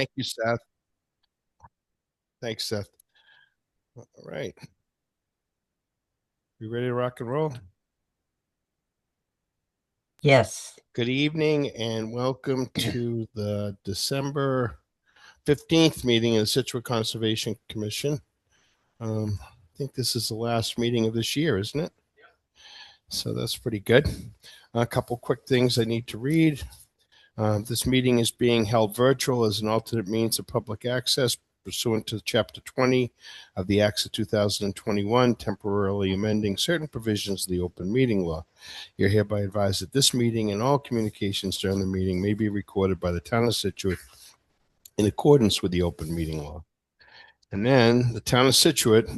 Thank you, Seth. Thanks, Seth. All right. You ready to rock and roll? Yes. Good evening and welcome to the December 15th meeting of the Scituate Conservation Commission. I think this is the last meeting of this year, isn't it? So that's pretty good. A couple quick things I need to read. This meeting is being held virtual as an alternate means of public access pursuant to Chapter 20 of the Acts of 2021, temporarily amending certain provisions of the open meeting law. You're hereby advised that this meeting and all communications during the meeting may be recorded by the town of Scituate in accordance with the open meeting law. And then the town of Scituate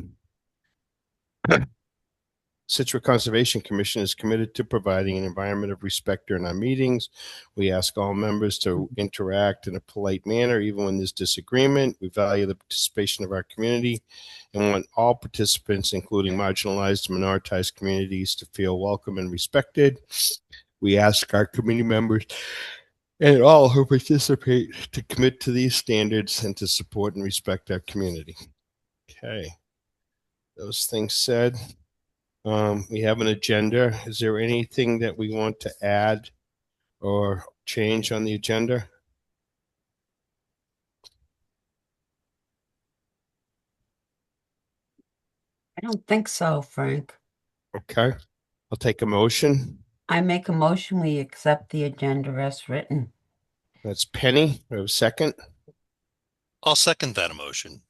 Conservation Commission is committed to providing an environment of respect during our meetings. We ask all members to interact in a polite manner, even when there's disagreement. We value the participation of our community and want all participants, including marginalized and minoritized communities, to feel welcome and respected. We ask our community members and all who participate to commit to these standards and to support and respect our community. Okay. Those things said. We have an agenda. Is there anything that we want to add or change on the agenda? I don't think so, Frank. Okay. I'll take a motion. I make a motion we accept the agenda as written. That's Penny. We have a second. I'll second that emotion.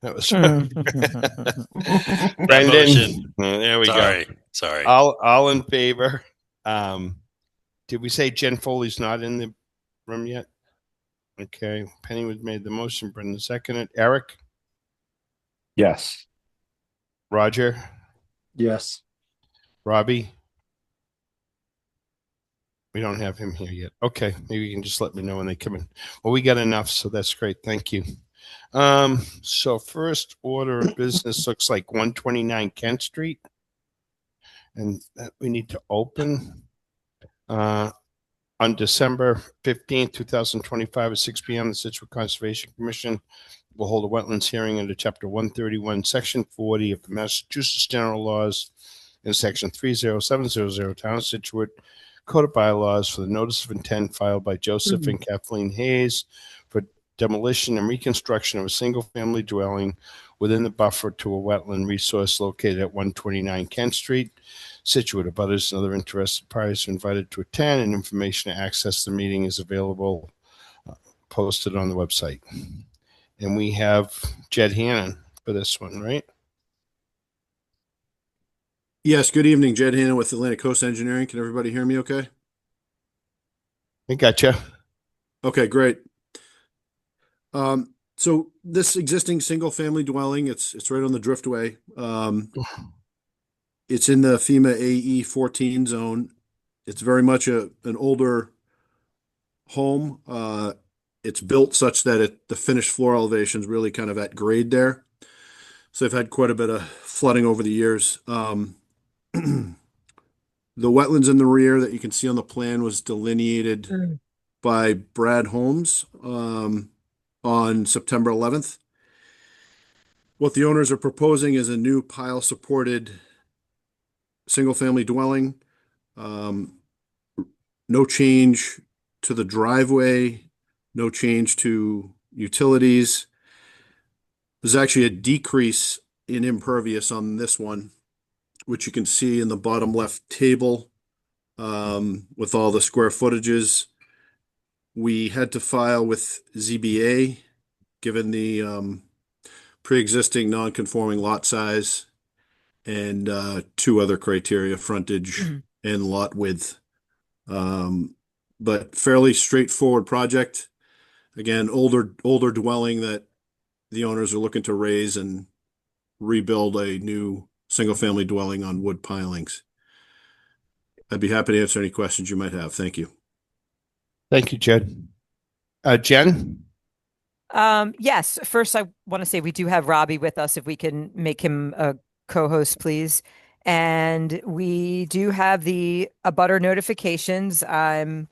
That was That motion. Brendan. There we Sorry. go. Sorry. All in favor. Did we say Jen Foley's not in the room yet? Okay. Penny was made the motion. Brendan seconded. Eric, Yes. Roger, Yes. Robbie. We don't have him here yet. Okay, maybe you can just let me know when they come in. Well, we got enough, so that's great. Thank you. So first order of business looks like 129 Kent Street, and that we need to open on December 15th, 2025 at 6 p.m. The Scituate Conservation Commission will hold a wetlands hearing under Chapter 131, Section 40 of the Massachusetts General Laws and Section 30700 Town of Scituate Code of Bylaws for the notice of intent filed by Joseph and Kathleen Hayes for demolition and reconstruction of a single-family dwelling within the buffer to a wetland resource located at 129 Kent Street. Scituate abutters and other interested parties are invited to attend, and information to access the meeting is available, posted on the website. And we have Jed Hannon for this one, right? Yes. Good evening, Jed Hannon with Atlantic Coast Engineering. Can everybody hear me okay? I gotcha. Okay, great. So this existing single-family dwelling, it's right on the Driftway. It's in the FEMA AE 14 zone. It's very much an older home. It's built such that the finished floor elevation is really kind of at grade there. So I've had quite a bit of flooding over the years. The wetlands in the rear that you can see on the plan was delineated by Brad Holmes on September 11th. What the owners are proposing is a new pile-supported single-family dwelling. No change to the driveway, no change to utilities. There's actually a decrease in impervious on this one, which you can see in the bottom left table with all the square footages. We had to file with ZBA given the pre-existing non-conforming lot size and two other criteria, frontage and lot width. But fairly straightforward project. Again, older dwelling that the owners are looking to raise and rebuild a new single-family dwelling on wood pilings. I'd be happy to answer any questions you might have. Thank you. Thank you, Jed. Jen? Yes. First, I want to say we do have Robbie with us. If we can make him a co-host, please. And we do have the abutter notifications. I'm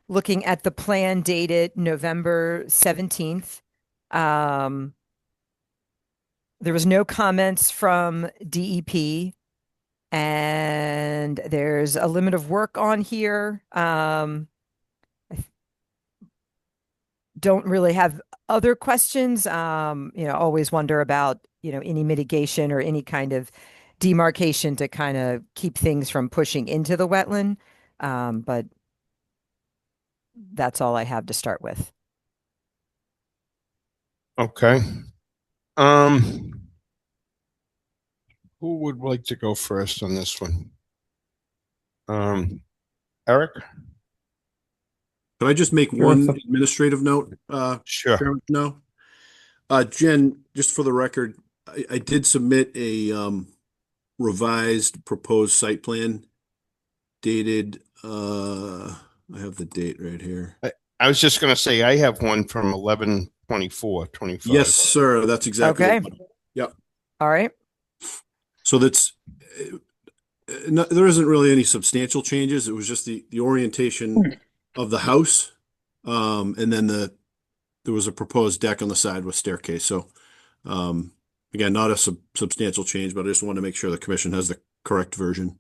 looking at the plan dated November 17th. There was no comments from DEP, and there's a limit of work on here. Don't really have other questions. Always wonder about, any mitigation or any kind of demarcation to kind of keep things from pushing into the wetland. But that's all I have to start with. Okay. Um, who would like to go first on this one? Eric? Can I just make Sure, one so- administrative note? Sure. Chairman? No. Jen, just for the record, I did submit a revised proposed site plan dated, I have the date right here. I was just going to say, I have one from 11/24/25. Yes, sir. That's exactly. Okay. Yep. All right. So that's, there isn't really any substantial changes. It was just the orientation of the house. And then there was a proposed deck on the side with staircase. So, again, not a substantial change, but I just want to make sure the commission has the correct version.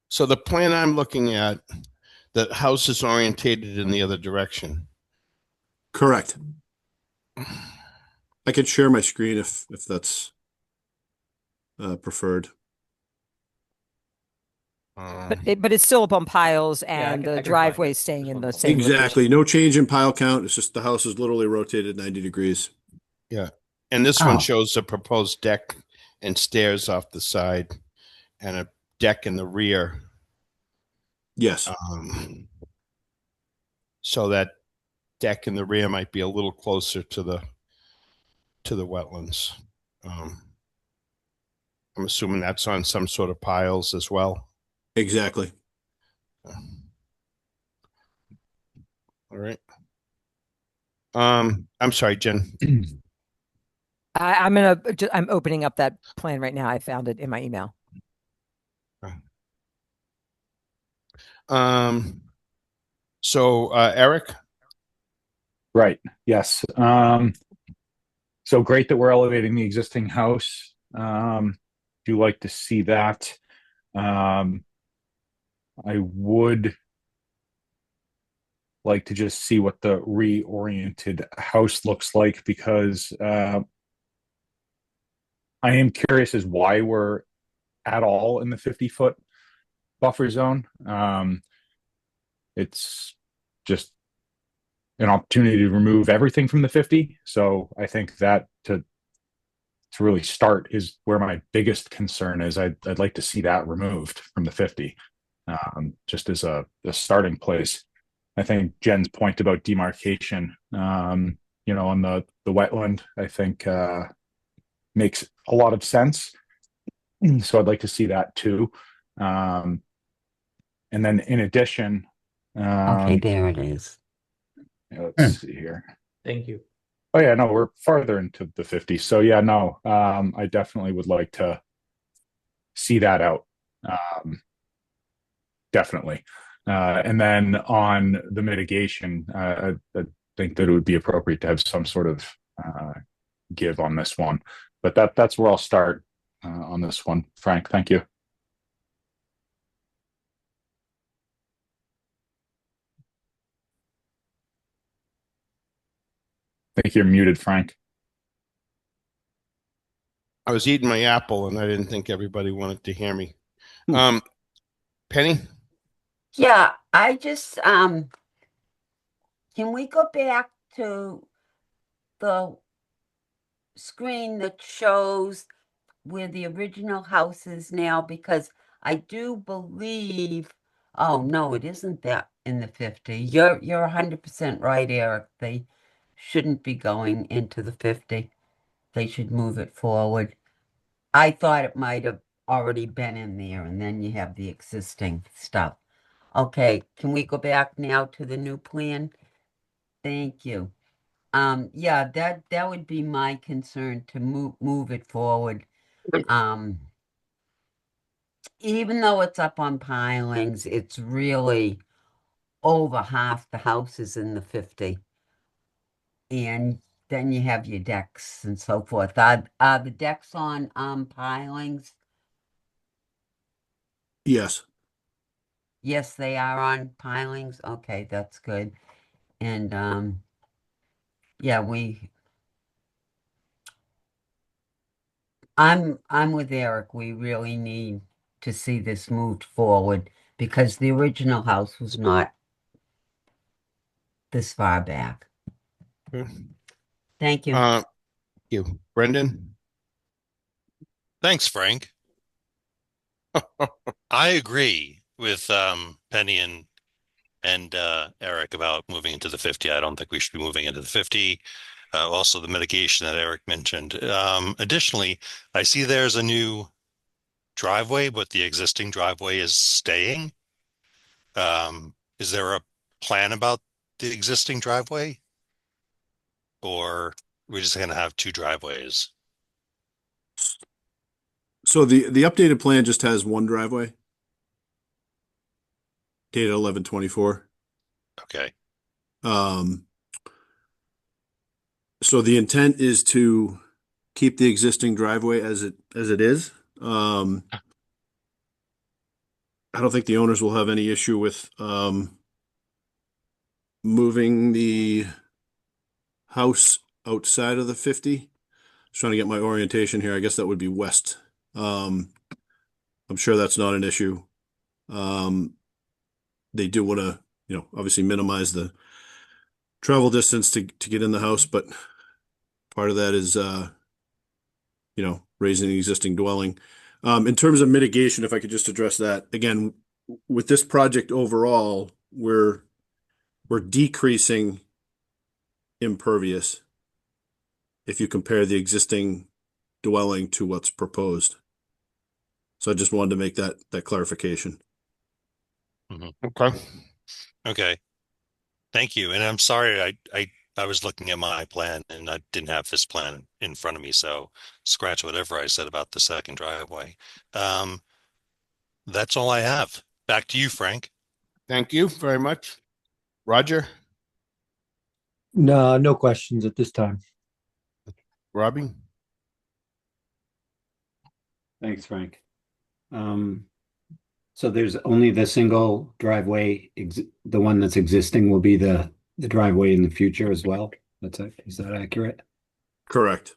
So the plan I'm looking at, the house is orientated in the other direction. Correct. I could share my screen if that's preferred. But it's still up on piles, and I the can driveway find it. staying Just in one the moment. same Exactly. location. No change in pile count. It's just the house is literally rotated 90 degrees. Yeah. And this one Oh. shows a proposed deck and stairs off the side and a deck in the rear. Yes. So that deck in the rear might be a little closer to the wetlands. I'm assuming that's on some sort of piles as well. Exactly. All right. I'm sorry, Jen. I'm opening up that plan right now. I found it in my email. So Eric? Right. Yes. So great that we're elevating the existing house. Do like to see that. I would like to just see what the reoriented house looks like, because I am curious as why we're at all in the 50-foot buffer zone. It's just an opportunity to remove everything from the 50. So I think that to really start is where my biggest concern is. I'd like to see that removed from the 50, just as a starting place. I think Jen's point about demarcation, on the wetland, I think makes a lot of sense. So I'd like to see that too. And then in addition, Okay, there it is. let's see here. Thank you. Oh yeah, no, we're farther into the 50. So yeah, no, I definitely would like to see that out. Definitely. And then on the mitigation, I think that it would be appropriate to have some sort of give on this one. But that's where I'll start on this one. Frank, thank you. I think you're muted, Frank. I was eating my apple and I didn't think everybody wanted to hear me. Penny? Yeah, I just can we go back to the screen that shows where the original house is now? Because I do believe, oh no, it isn't that in the 50. You're 100% right, Eric. They shouldn't be going into the 50. They should move it forward. I thought it might have already been in there, and then you have the existing stuff. Okay, can we go back now to the new plan? Thank you. Yeah, that would be my concern, to move it forward. Even though it's up on pilings, it's really over half the house is in the 50. And then you have your decks and so forth. Are the decks on pilings? Yes. Yes, they are on pilings. Okay, that's good. And yeah, I'm with Eric. We really need to see this moved forward because the original house was not this far back. Thank you. You, Brendan. Thanks, Frank. I agree with Penny and Eric about moving into the 50. I don't think we should be moving into the 50. Also, the mitigation that Eric mentioned. Additionally, I see there's a new driveway, but the existing driveway is staying. Is there a plan about the existing driveway? Or we're just going to have two driveways? So the updated plan just has one driveway, dated 11/24. Okay. So the intent is to keep the existing driveway as it is. I don't think the owners will have any issue with moving the house outside of the 50. Just trying to get my orientation here. I guess that would be west. I'm sure that's not an issue. They do want to, obviously minimize the travel distance to get in the house, but part of that is, raising the existing dwelling. In terms of mitigation, if I could just address that again, with this project overall, we're decreasing impervious if you compare the existing dwelling to what's proposed. So I just wanted to make that clarification. Okay. Okay. Thank you. And I'm sorry, I was looking at my plan and I didn't have this plan in front of me, so scratch whatever I said about the second driveway. That's all I have. Back to you, Frank. Thank you very much. Roger, No, no questions at this time. Robbie. Thanks, Frank. So there's only the single driveway, the one that's existing will be the driveway in the future as well. That's it. Is that accurate? Correct.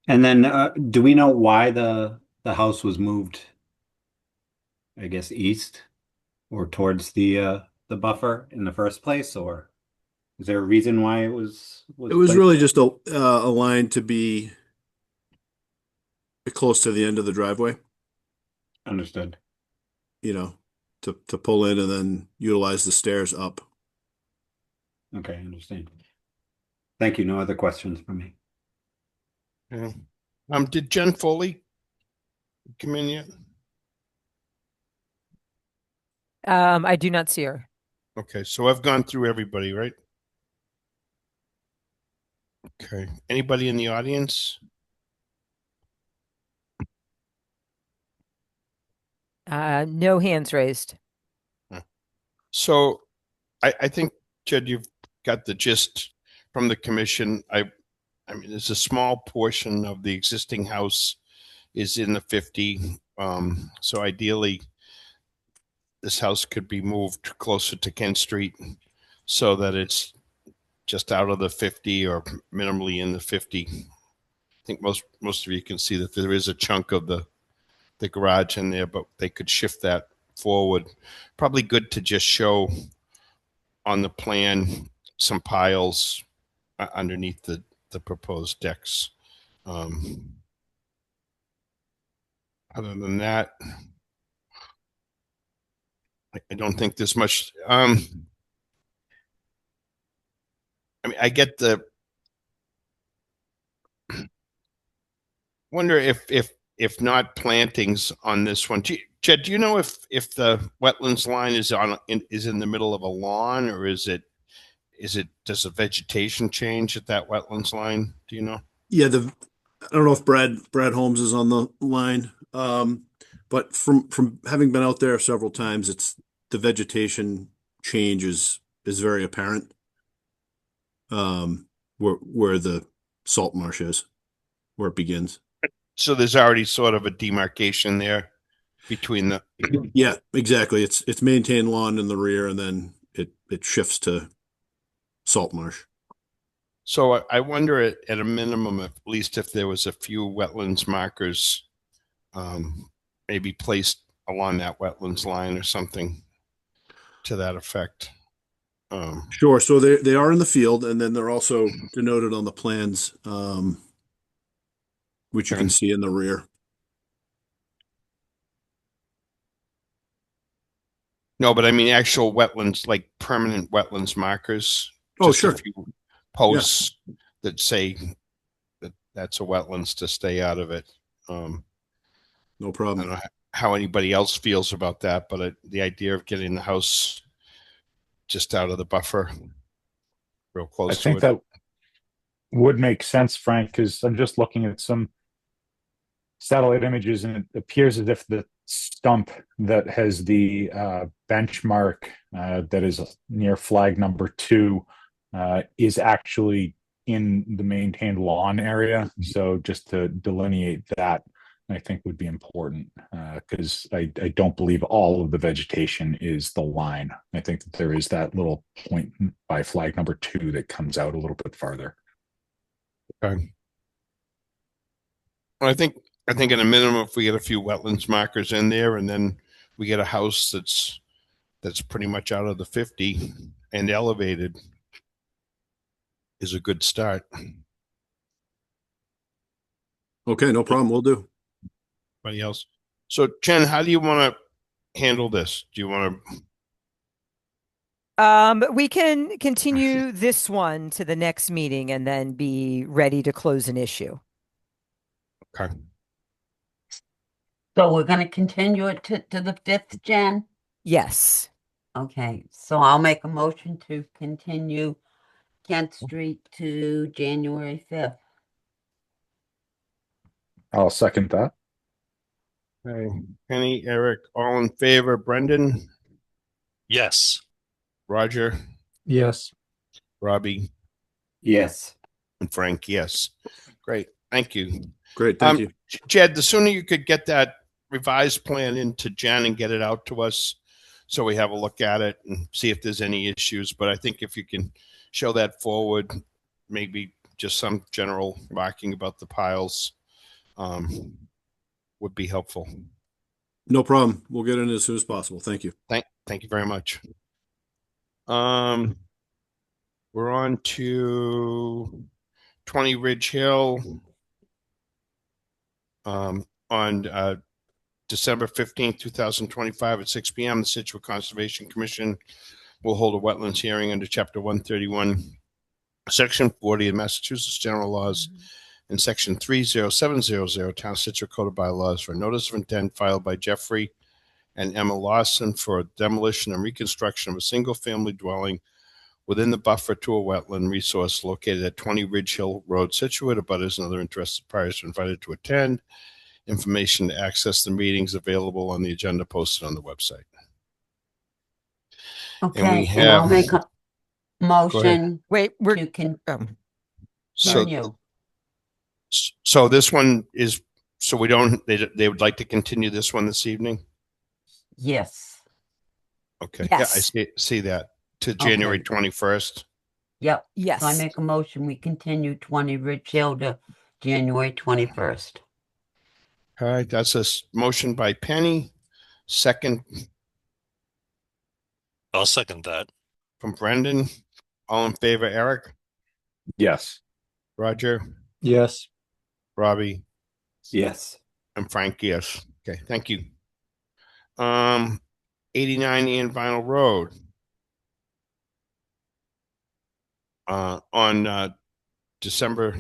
And then, do we know why the house was moved, I guess, east or towards the buffer in the first place, or is there a reason why it was It was placed? really just a line to be close to the end of the driveway, Understood. to pull in and then utilize the stairs up. Okay, understand. Thank you. No other questions from me. Okay. Did Jen Foley come in yet? I do not see her. Okay, so I've gone through everybody, right? Okay. Anybody in the audience? No hands raised. So I think, Jed, you've got the gist from the commission. I mean, there's a small portion of the existing house is in the 50. So ideally, this house could be moved closer to Kent Street so that it's just out of the 50 or minimally in the 50. I think most of you can see that there is a chunk of the garage in there, but they could shift that forward. Probably good to just show on the plan some piles underneath the proposed decks. Other than that, I don't think there's much. I mean, I get the wonder if not plantings on this one. Jed, do you know if the wetlands line is in the middle of a lawn, or is it does the vegetation change at that wetlands line? Do you know? Yeah, I don't know if Brad Holmes is on the line. But from having been out there several times, it's the vegetation change is very apparent. Where the salt marsh is, where it begins. So there's already sort of a demarcation there between the. Yeah, exactly. It's maintained lawn in the rear, and then it shifts to salt marsh. So I wonder at a minimum, at least if there was a few wetlands markers, maybe placed along that wetlands line or something to that effect. Sure. So they are in the field, and then they're also denoted on the plans, which you can Okay. see in the rear. No, but I mean actual wetlands, like permanent wetlands markers. Oh, Just sure. a few posts that say that that's a wetlands to stay out of it. No I don't problem. know how anybody else feels about that, but the idea of getting the house just out of the buffer, real I close to think it. that would make sense, Frank, because I'm just looking at some satellite images, and it appears as if the stump that has the benchmark that is near flag number 2 is actually in the maintained lawn area. So just to delineate that, I think would be important because I don't believe all of the vegetation is the line. I think that there is that little point by flag number 2 that comes out a little bit farther. Okay. Well, I think at a minimum, if we get a few wetlands markers in there, and then we get a house that's pretty much out of the 50 and elevated, is a good start. Okay, no problem. We'll do. Anybody else? So, Jen, how do you want to handle this? Do you want to? We can continue this one to the next meeting and then be ready to close an issue. Okay. So we're gonna continue it to the 5th, Jen? Yes. Okay, so I'll make a motion to continue Kent Street to January 5th. I'll second that. Okay. Penny, Eric, all in favor. Brendan, Yes. Roger, Yes. Robbie, Yes. and Frank. Yes. Great. Thank you. Great. Thank you. Jed, the sooner you could get that revised plan into Jen and get it out to us so we have a look at it and see if there's any issues. But I think if you can show that forward, maybe just some general marking about the piles would be helpful. No problem. We'll get in as soon as possible. Thank you. Thank you very much. We're on to 20 Ridge Hill. On December 15th, 2025 at 6 p.m., the Scituate Conservation Commission will hold a wetlands hearing under Chapter 131, Section 40 of Massachusetts General Laws and Section 30700 Town Scituate Code of Bylaws for a notice of intent filed by Jeffrey and Emma Lawson for demolition and reconstruction of a single-family dwelling within the buffer to a wetland resource located at 20 Ridge Hill Road, Scituate. Abutters and other interested parties are invited to attend. Information to access the meetings available on the agenda posted on the website. Okay, And we and I'll have. make a motion Wait, we're to continue. So, so this one is. So we don't. They would like to continue this one this evening. Yes. Okay. Yeah, I Yes. see that to January Okay. 21st. Yep. Yes. So I make a motion, we continue 20 Ridge Hill to January 21st. All right. That's a motion by Penny. Second I'll second that. from Brendan. All in favor, Eric, Yes. Roger, Yes. Robbie, Yes. and Frank. Yes. Okay. Thank you. 89 Ian Vinyl Road. On December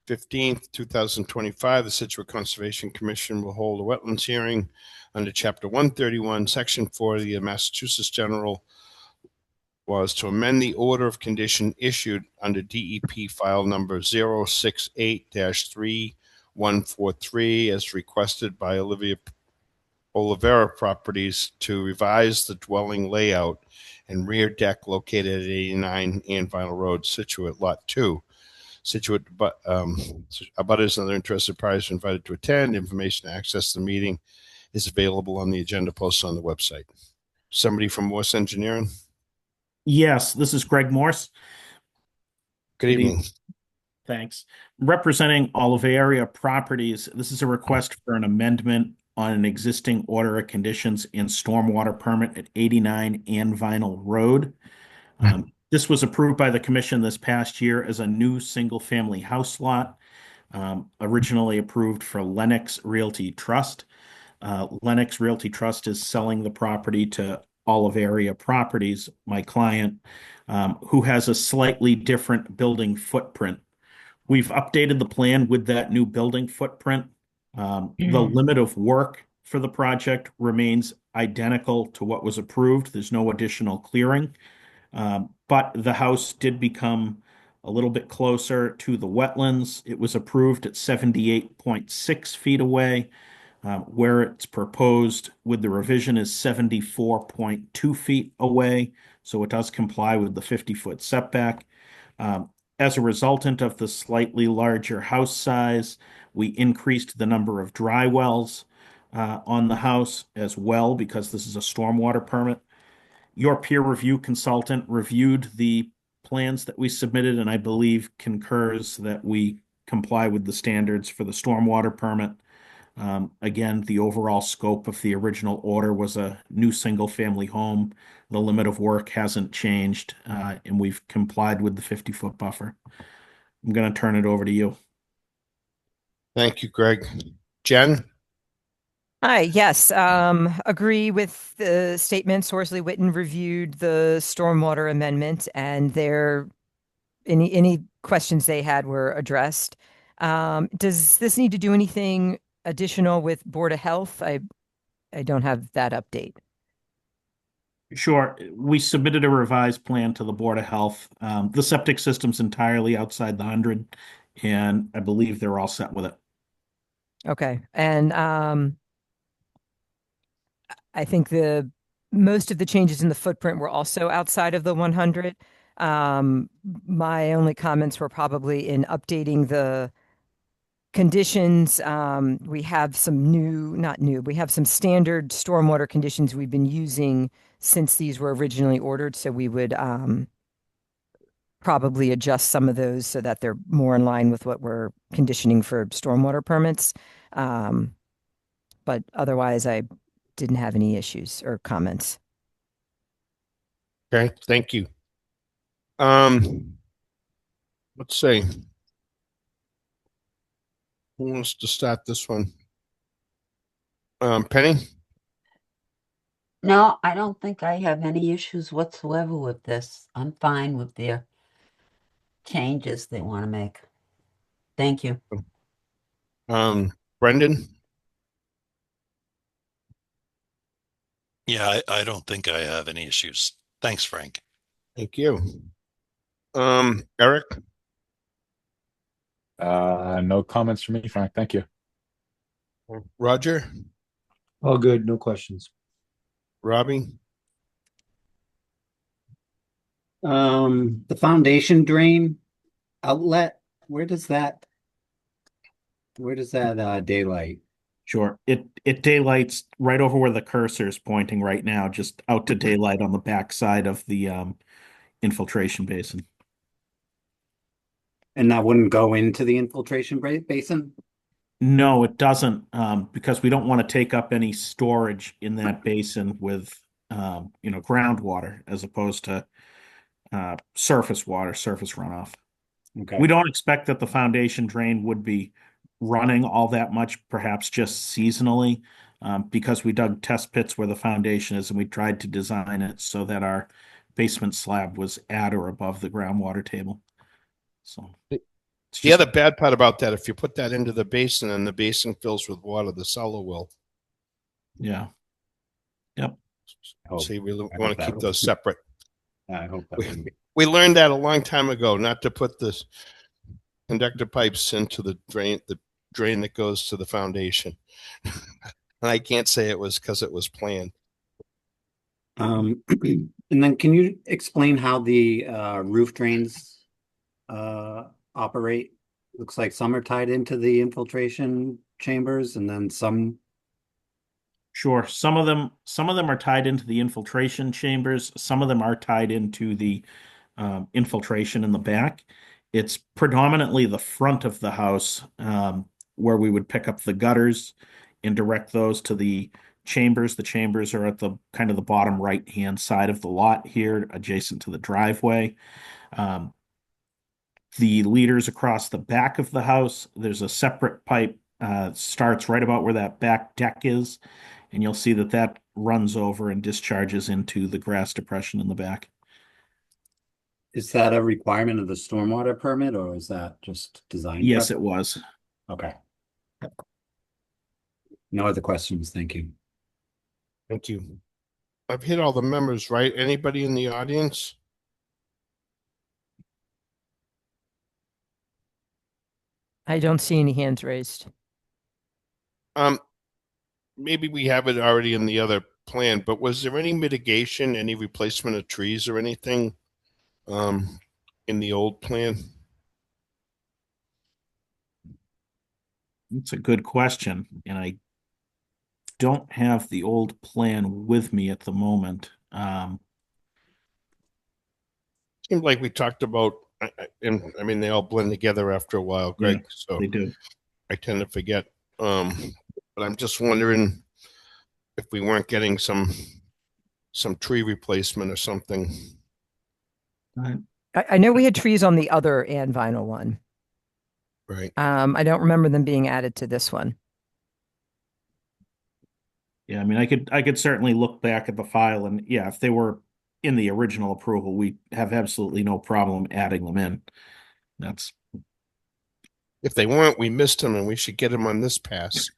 15th, 2025, the Scituate Conservation Commission will hold a wetlands hearing under Chapter 131, Section 40 of the Massachusetts General Laws to amend the order of condition issued under DEP file number 068-3143 as requested by Olivia Olivera Properties to revise the dwelling layout and rear deck located at 89 Ann Vinyl Road, Scituate, Lot 2. Scituate, but abutters and other interested parties are invited to attend. Information to access the meeting is available on the agenda posted on the website. Somebody from Morse Engineering? Yes, this is Greg Morse. Good evening. Thanks. Representing Oliveria Properties, this is a request for an amendment on an existing order of conditions and stormwater permit at 89 Ann Vinyl Road. This was approved by the commission this past year as a new single-family house lot, originally approved for Lennox Realty Trust. Lennox Realty Trust is selling the property to Oliveria Properties, my client, who has a slightly different building footprint. We've updated the plan with that new building footprint. The limit of work for the project remains identical to what was approved. There's no additional clearing. But the house did become a little bit closer to the wetlands. It was approved at 78.6 feet away, where it's proposed with the revision is 74.2 feet away. So it does comply with the 50-foot setback. As a resultant of the slightly larger house size, we increased the number of dry wells on the house as well because this is a stormwater permit. Your peer review consultant reviewed the plans that we submitted and I believe concurs that we comply with the standards for the stormwater permit. Again, the overall scope of the original order was a new single-family home. The limit of work hasn't changed, and we've complied with the 50-foot buffer. I'm going to turn it over to you. Thank you, Greg. Jen? Hi, yes, agree with the statements. Horsley Witten reviewed the stormwater amendment and any questions they had were addressed. Does this need to do anything additional with Board of Health? I don't have that update. Sure. We submitted a revised plan to the Board of Health. The septic system's entirely outside the 100, and I believe they're all set with it. Okay. And I think most of the changes in the footprint were also outside of the 100. My only comments were probably in updating the conditions. We have some we have some standard stormwater conditions we've been using since these were originally ordered. So we would probably adjust some of those so that they're more in line with what we're conditioning for stormwater permits. But otherwise, I didn't have any issues or comments. Okay, thank you. Let's see. Who wants to start this one? Penny? No, I don't think I have any issues whatsoever with this. I'm fine with their changes they want to make. Thank you. Brendan? Yeah, I don't think I have any issues. Thanks, Frank. Thank you. Eric? No comments from me, Frank. Thank you. Roger? All good, no questions. Robbie? The foundation drain outlet, where does that daylight? Sure. It daylights right over where the cursor is pointing right now, just out to daylight on the back side of the infiltration basin. And that wouldn't go into the infiltration basin? No, it doesn't, because we don't want to take up any storage in that basin with groundwater as opposed to surface water, surface runoff. Okay. We don't expect that the foundation drain would be running all that much, perhaps just seasonally, because we dug test pits where the foundation is and we tried to design it so that our basement slab was at or above the groundwater table. So The other bad part about that, if you put that into the basin and the basin fills with water, the cellar will. Yeah. Yep. So you really want to keep those separate. I hope that we learned that a long time ago, not to put the conductor pipes into the drain that goes to the foundation. And I can't say it was because it was planned. And then can you explain how the roof drains operate? Looks like some are tied into the infiltration chambers and then some. Sure. Some of them are tied into the infiltration chambers. Some of them are tied into the infiltration in the back. It's predominantly the front of the house where we would pick up the gutters and direct those to the chambers. The chambers are at the kind of the bottom right-hand side of the lot here, adjacent to the driveway. Um, the leaders across the back of the house, there's a separate pipe starts right about where that back deck is, and you'll see that that runs over and discharges into the grass depression in the back. Is that a requirement of the stormwater permit or is that just design? Yes, it was. Okay. No other questions. Thank you. Thank you. I've hit all the members, right? Anybody in the audience? I don't see any hands raised. Maybe we have it already in the other plan, but was there any mitigation, any replacement of trees or anything in the old plan? It's a good question, and I don't have the old plan with me at the moment. Seemed like we talked about, and I mean, they all blend together after a while, Greg, Yeah, so they do. I tend to forget. But I'm just wondering if we weren't getting some tree replacement or something. I know we had trees on the other and vinyl one. Right. I don't remember them being added to this one. Yeah, I mean, I could certainly look back at the file and yeah, if they were in the original approval, we have absolutely no problem adding them in. That's If they weren't, we missed them and we should get them on this pass.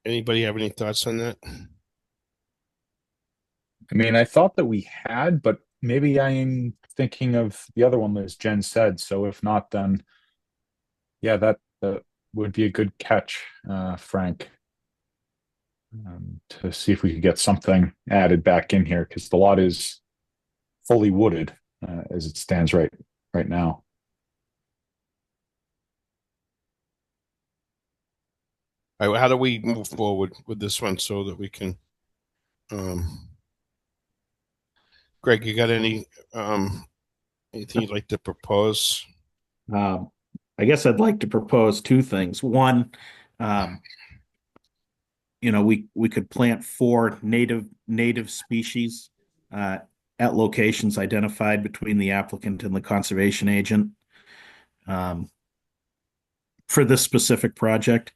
Anybody have any thoughts on that? I mean, I thought that we had, but maybe I'm thinking of the other one, as Jen said. So if not, then yeah, that would be a good catch, Frank, to see if we could get something added back in here because the lot is fully wooded as it stands right now. All right, how do we move forward with this one so that we can Greg, you got anything you'd like to propose? I guess I'd like to propose two things. One, we could plant 4 native species at locations identified between the applicant and the conservation agent for this specific project.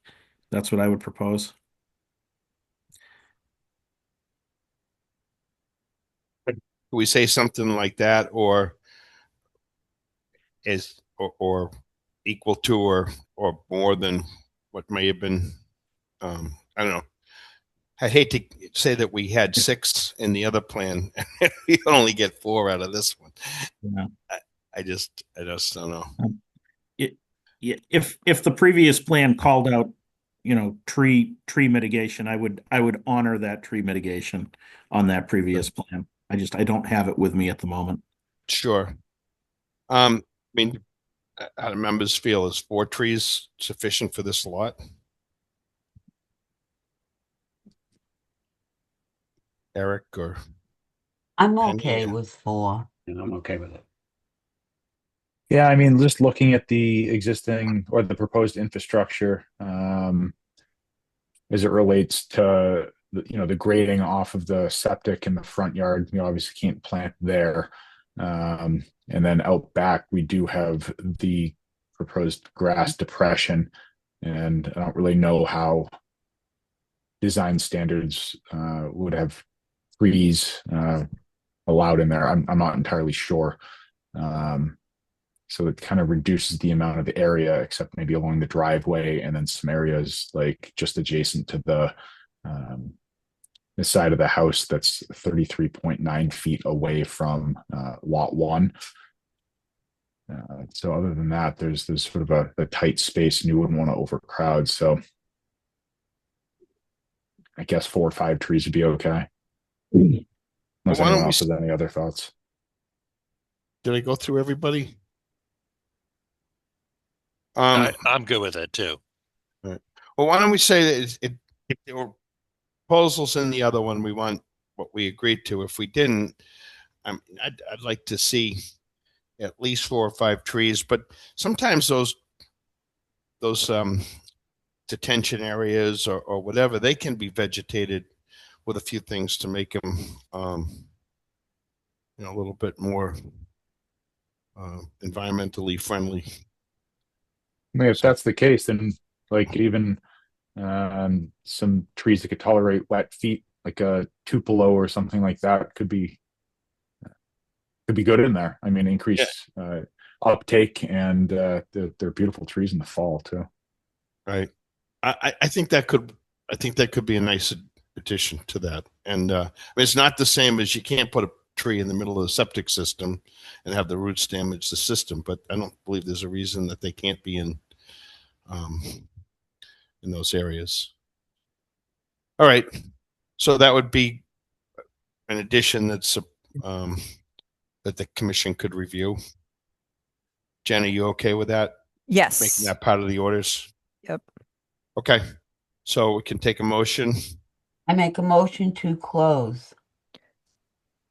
That's what I would propose. Can we say something like that, or equal to or more than what may have been? I don't know. I hate to say that we had 6 in the other plan. We only get 4 out of this one. Yeah. I just don't know. If the previous plan called out, tree mitigation, I would honor that tree mitigation on that previous plan. I don't have it with me at the moment. Sure. I mean, how do members feel? Is 4 trees sufficient for this lot? Eric or I'm Penny, okay yeah. with 4. And I'm okay with it. Yeah, I mean, just looking at the existing or the proposed infrastructure, as it relates to the grading off of the septic in the front yard, you obviously can't plant there. And then out back, we do have the proposed grass depression, and I don't really know how design standards would have trees allowed in there. I'm not entirely sure. So it kind of reduces the amount of the area, except maybe along the driveway and then some areas like just adjacent to the side of the house that's 33.9 feet away from lot 1. So other than that, there's sort of a tight space, and you wouldn't want to overcrowd. So I guess 4 or 5 trees would be okay. Unless Why don't anyone we else has any other thoughts. Did I go through everybody? I'm good with it too. Right. Well, why don't we say that if there were proposals in the other one, we want what we agreed to. If we didn't, I'd like to see at least 4 or 5 trees. But sometimes those detention areas or whatever, they can be vegetated with a few things to make them a little bit more environmentally friendly. I mean, if that's the case, then like even some trees that could tolerate wet feet, like a tupelo or something like that, could be good in there. I mean, increase uptake, and they're beautiful trees in the fall too. Right. I think that could be a nice addition to that. And I mean, it's not the same as you can't put a tree in the middle of the septic system and have the roots damage the system, but I don't believe there's a reason that they can't be in those areas. All right. So that would be an addition that's that the commission could review. Jen, are you okay with that? Yes. Making that part of the orders? Yep. Okay. So we can take a motion. I make a motion to close.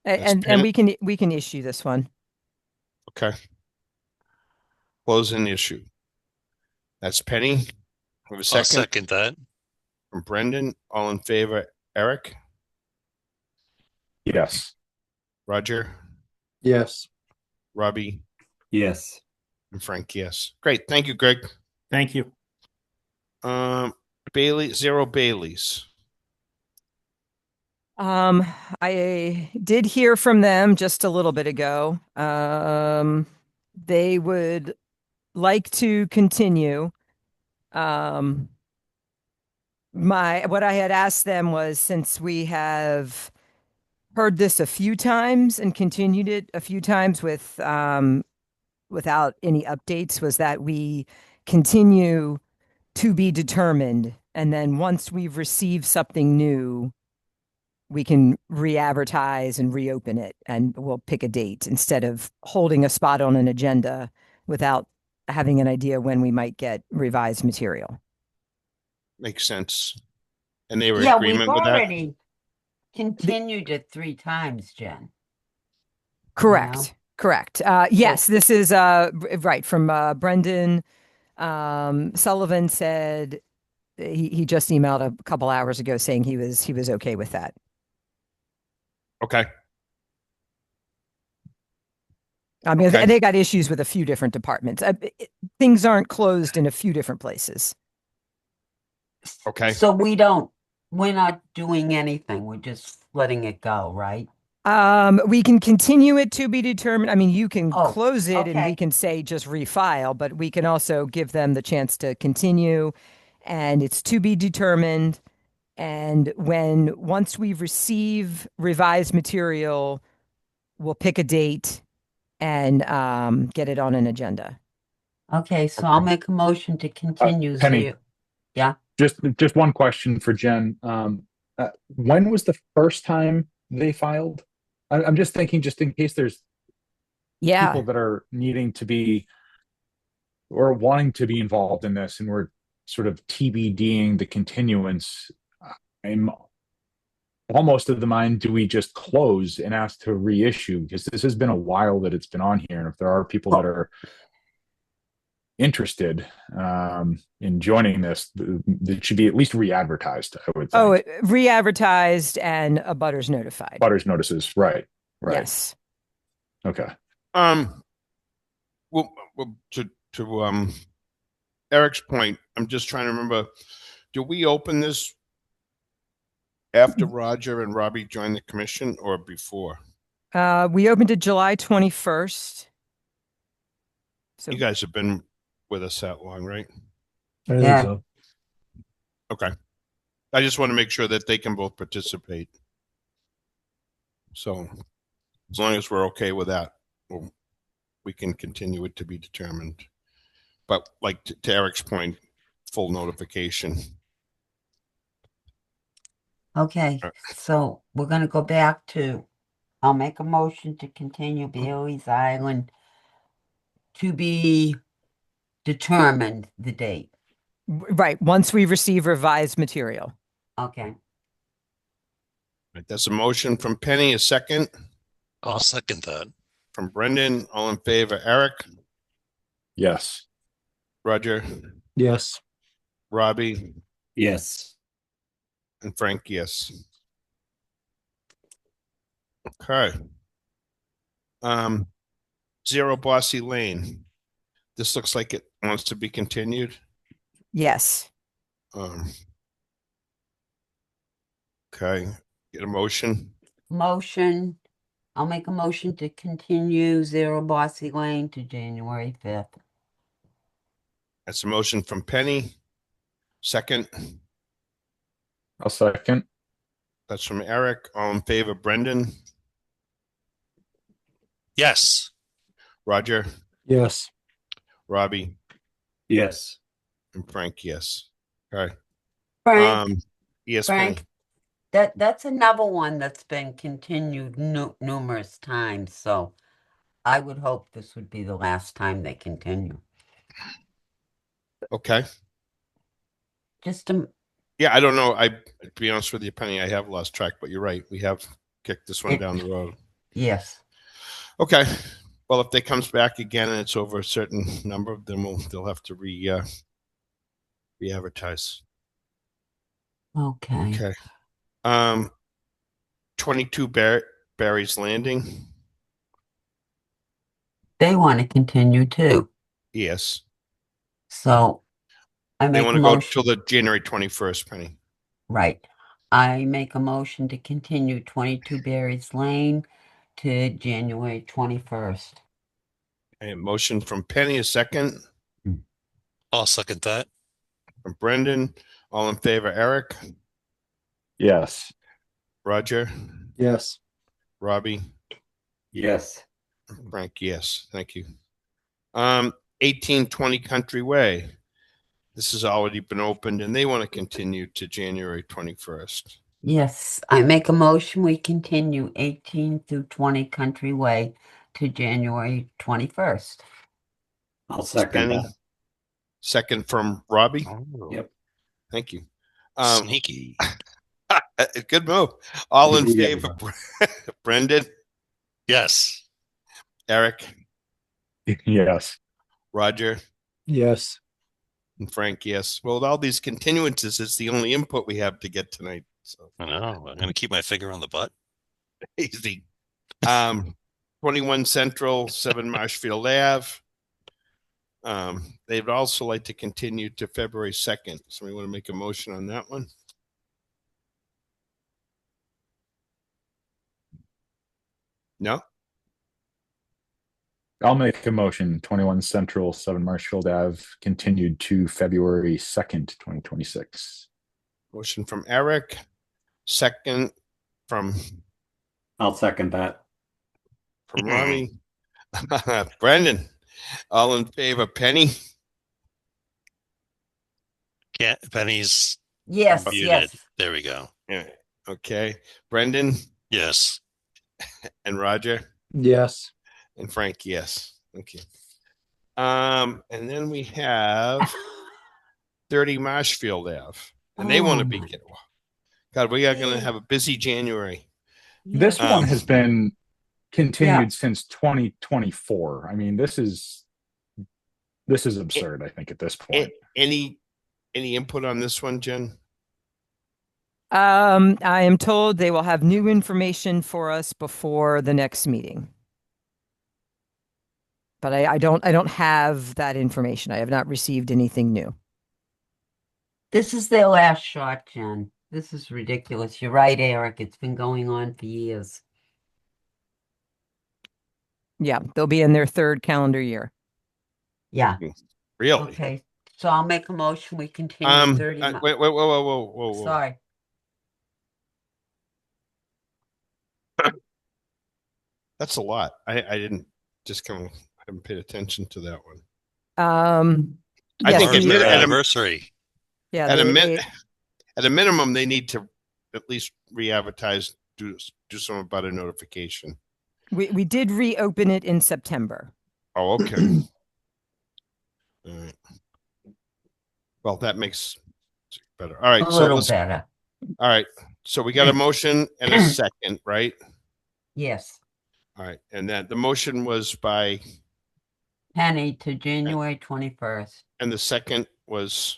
And we can issue this one. Okay. Close an issue. That's Penny. We have a second. I'll second that. From Brendan. All in favor? Eric? Yes. Roger? Yes. Robbie? Yes. And Frank, yes. Great. Thank you, Greg. Thank you. Zero Baileys. I did hear from them just a little bit ago. They would like to continue. What I had asked them was, since we have heard this a few times and continued it a few times without any updates, was that we continue to be determined, and then once we've received something new, we can re-advertise and reopen it, and we'll pick a date instead of holding a spot on an agenda without having an idea when we might get revised material. Makes sense. And they were Yeah, agreement we've with that? already continued it 3 times, Jen. Correct. You know? Correct. Yes, this is right from Brendan. Sullivan said he just emailed a couple hours ago saying he was okay with that. Okay. I mean, Okay. they got issues with a few different departments. Things aren't closed in a few different places. Okay. So we're not doing anything. We're just letting it go, right? We can continue it to be determined. I mean, you can close it and we okay. can say just refile, but we can also give them the chance to continue, and it's to be determined. And once we receive revised material, we'll pick a date and get it on an agenda. Okay, so I'll make a motion to continue. Penny. Yeah. Just one question for Jen. When was the first time they filed? I'm just thinking, just in case there's people that are needing to be or wanting to be involved in this, and we're sort of TBDing the continuance. I'm almost of the mind, do we just close and ask to reissue? Because this has been a while that it's been on here, and if there are people that are interested in joining this, it should be at least re-advertised, I would think. Oh, re-advertised and a butters notified. Butters notices, right. Yes. Okay. Well, to Eric's point, I'm just trying to remember, do we open this after Roger and Robbie joined the commission or before? We opened it July 21st. So you guys have been with us that long, right? I think so. Okay. I just want to make sure that they can both participate. So as long as we're okay with that, we'll we can continue it to be determined. But like to Eric's point, full notification. Okay, so we're gonna go back to, I'll make a motion to continue Bailey's Island to be determined the date. Right. Once we receive revised material. Okay, Right, that's a motion from Penny, a second I'll second that. from Brendan. All in favor, Eric, Yes. Roger, Yes. Robbie, Yes. and Frank, yes. Okay. Zero Bossy Lane. This looks like it wants to be continued. Yes. Okay. Get a motion. motion, I'll make a motion to continue Zero Bossy Lane to January 5th. That's a motion from Penny. Second. I'll second. That's from Eric. All in favor, Brendan, Yes. Roger, Yes. Robbie, Yes. and Frank, yes. Okay. Frank, Yes, Penny. Frank, that's another one that's been continued numerous times, so I would hope this would be the last time they continue. Okay. Just to, Yeah, I don't know. To be honest with you, Penny, I have lost track, but you're right. We have kicked this one It- down the road. yes, Okay. Well, if they comes back again and it's over a certain number, then they'll have to re-advertise. okay. Okay. 22 Barry's Landing. They want to continue too, Yes. so I They make want a to go motion, till the January 21st, Penny. right. I make a motion to continue 22 Berries Lane to January 21st. A motion from Penny, a second I'll second that. from Brendan. All in favor, Eric, Yes. Roger, Yes. Robbie, Yes. Frank, yes. Thank you. 1820 Country Way. This has already been opened and they want to continue to January 21st. Yes, I make a motion, we continue 18 through 20 Country Way to January 21st. I'll second Penny, that. second from Robbie. Yep. Thank you. Sneaky. Good move. All in Yeah. favor, Brendan, Yes. Eric, Yes. Roger, Yes. and Frank, yes. Well, with all these continuances, it's the only input we have to get tonight. So I know. I'm going to keep my finger on the butt. easy. 21 Central, 7 Marshfield Ave. They'd also like to continue to February 2nd. Somebody want to make a motion on that one? No? I'll make a motion. 21 Central, 7 Marshfield Ave, continued to February 2nd, 2026. Motion from Eric. Second from I'll second that. Robbie. Brendan. All in favor, Penny? Penny's Yes, muted. yes. There we go. Yeah. Okay. Brendan Yes. and Roger Yes. and Frank, yes. Okay. And then we have 30 Marshfield Ave. And they want to be God, we are going to have a busy January. This one has been continued Yeah. since 2024. I mean, this is absurd, I think, at this point. Any input on this one, Jen? I am told they will have new information for us before the next meeting. But I don't have that information. I have not received anything new. This is their last shot, Jen. This is ridiculous. You're right, Eric. It's been going on for years. Yeah, they'll be in their third calendar year. Yeah. Really? Okay. So I'll make a motion. We continue 30 wait, whoa. Sorry. That's a lot. I didn't just come. Haven't paid attention to that one. Yes, I think Tomorrow's the- their at a- anniversary. yeah, At a they, min, they, at a minimum, they need to at least re-advertise, do some about a notification. we did reopen it in September. Oh, okay. All right. Well, that makes it better. All right. A So little better. all right. So we got a motion and a second, right? Yes. All right. And that the motion was by, Penny to January 21st. and the second was,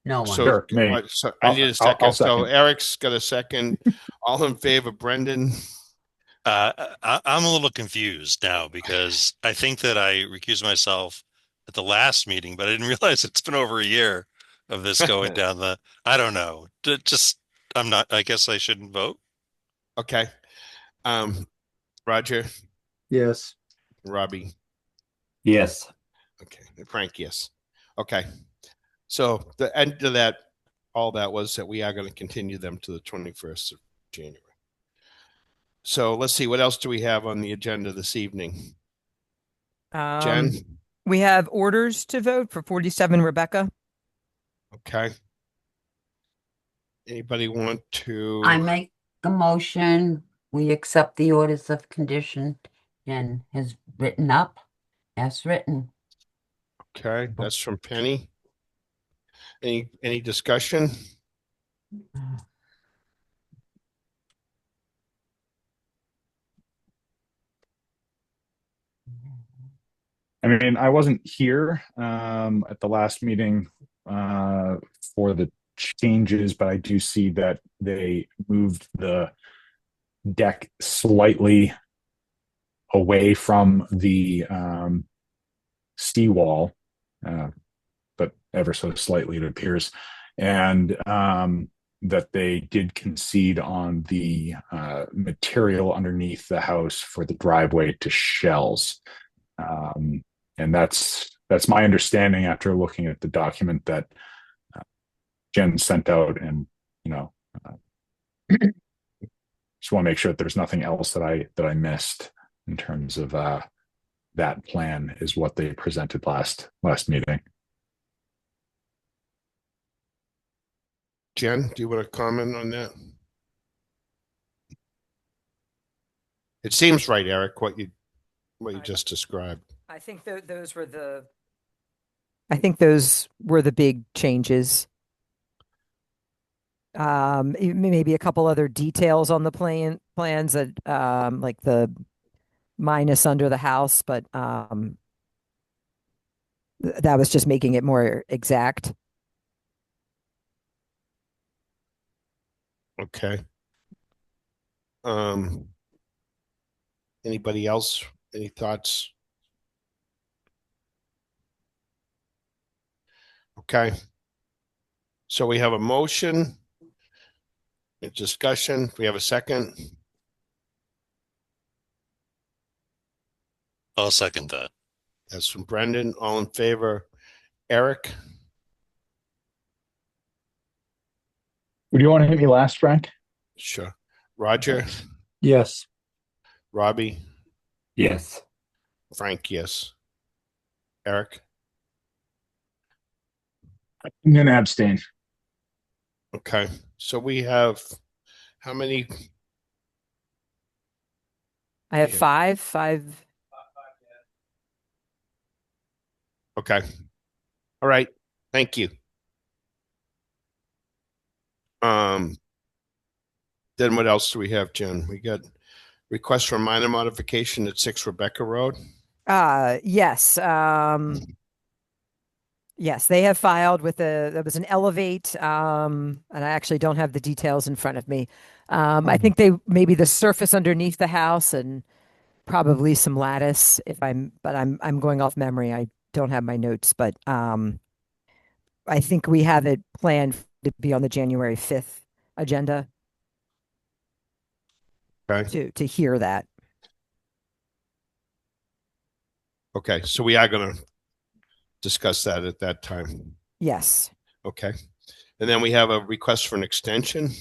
No one. so, Sure, me. so I need a I'll 2nd. So second. Eric's got a second. All in favor, Brendan? I'm a little confused now because I think that I recused myself at the last meeting, but I didn't realize it's been over a year of this going down the, I don't know. I'm not, I guess I shouldn't vote. Okay. Roger, Yes. Robbie. Yes. Okay. And Frank, yes. Okay. So the end of that, all that was that we are going to continue them to the 21st of January. So let's see, what else do we have on the agenda this evening? Jen? We have orders to vote for 47 Rebecca. Okay. Anybody want to? I make the motion. We accept the orders of condition and has written up as written. Okay, that's from Penny. Any discussion? I mean, I wasn't here at the last meeting for the changes, but I do see that they moved the deck slightly away from the seawall, but ever so slightly, it appears, and that they did concede on the material underneath the house for the driveway to shells. And that's my understanding after looking at the document that Jen sent out, and just want to make sure that there's nothing else that I missed in terms of that plan is what they presented last meeting. Jen, do you want to comment on that? It seems right, Eric, what you just described. I think those were the. I think those were the big changes. Maybe a couple other details on the plans that, like the minus under the house, but that was just making it more exact. Okay. Anybody else? Any thoughts? Okay. So we have a motion, a discussion. We have a second. I'll second that. That's from Brendan. All in favor. Eric? Would you want to hit me last, Frank? Sure. Roger? Yes. Robbie? Yes. Frank, yes. Eric? I'm going to abstain. Okay. So we have how many? I have Yeah. five. Okay. All right. Thank you. Then what else do we have, Jen? We got request for minor modification at 6 Rebecca Road. Yes. Yes, they have filed with there was an elevate, and I actually don't have the details in front of me. I think maybe the surface underneath the house and probably some lattice but I'm going off memory. I don't have my notes, but I think we have it planned to be on the January 5th agenda Okay. to hear that. Okay. So we are going to discuss that at that time. Yes. Okay. And then we have a request for an extension.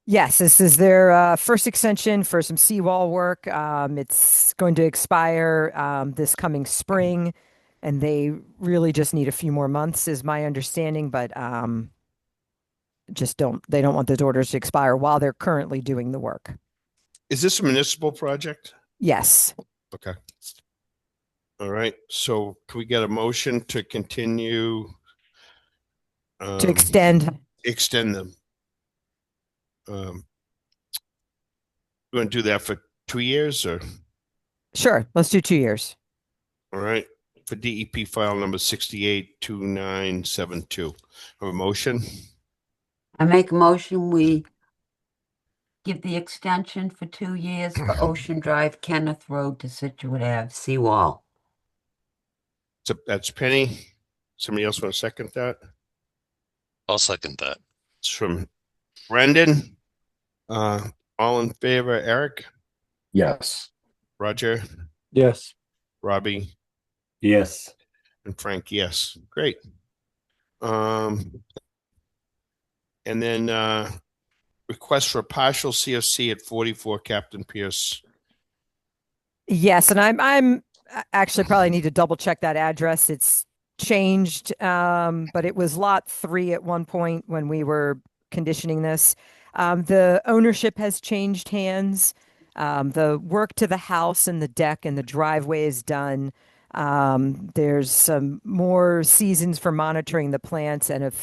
Yes, this is their first extension for some seawall work. It's going to expire this coming spring, and they really just need a few more months, is my understanding. But they don't want those orders to expire while they're currently doing the work. Is this a municipal project? Yes, Okay. All right. So can we get a motion to continue? to extend them. You want to do that for 2 years or? Sure, let's do 2 years. All right. For DEP file number 682972. Have a motion? I make a motion, we give the extension for 2 years for Ocean Drive, Kenneth Road to Scituate Ave, seawall. So that's Penny. Somebody else want to second that? I'll second that. It's from Brendan. All in favor, Eric, Yes. Roger, Yes. Robbie, Yes. and Frank, yes. Great. And then request for a partial CFC at 44 Captain Pierce. Yes, and I'm actually probably need to double check that address. It's changed, but it was lot 3 at one point when we were conditioning this. The ownership has changed hands. The work to the house and the deck and the driveway is done. There's some more seasons for monitoring the plants and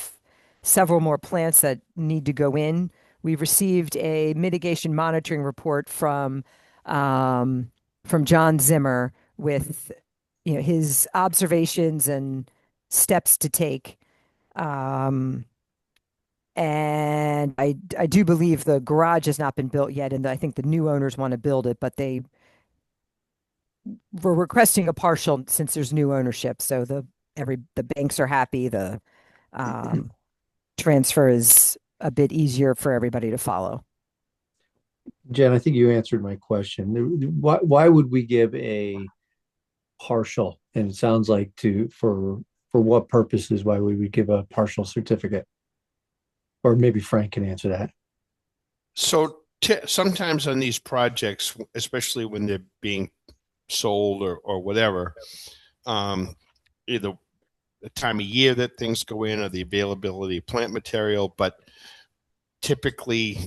several more plants that need to go in. We've received a mitigation monitoring report from John Zimmer with his observations and steps to take. And I do believe the garage has not been built yet, and I think the new owners want to build it, but they were requesting a partial since there's new ownership. So the banks are happy. The transfer is a bit easier for everybody to follow. Jen, I think you answered my question. Why would we give a partial? And it sounds like for what purposes, why would we give a partial certificate? Or maybe Frank can answer that. So sometimes on these projects, especially when they're being sold or whatever, either the time of year that things go in or the availability of plant material, but typically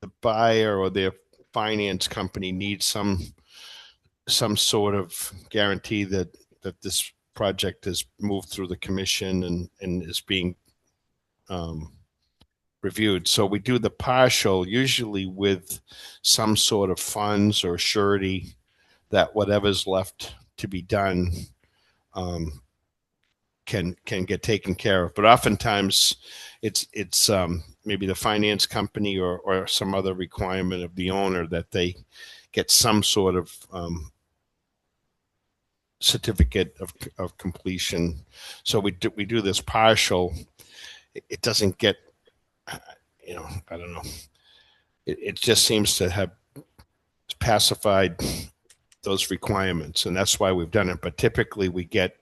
the buyer or their finance company needs some sort of guarantee that this project is moved through the commission and is being reviewed. So we do the partial usually with some sort of funds or surety that whatever's left to be done can get taken care of. But oftentimes it's maybe the finance company or some other requirement of the owner that they get some sort of certificate of completion. So we do this partial. It doesn't get, I don't know. It just seems to have pacified those requirements, and that's why we've done it. But typically we get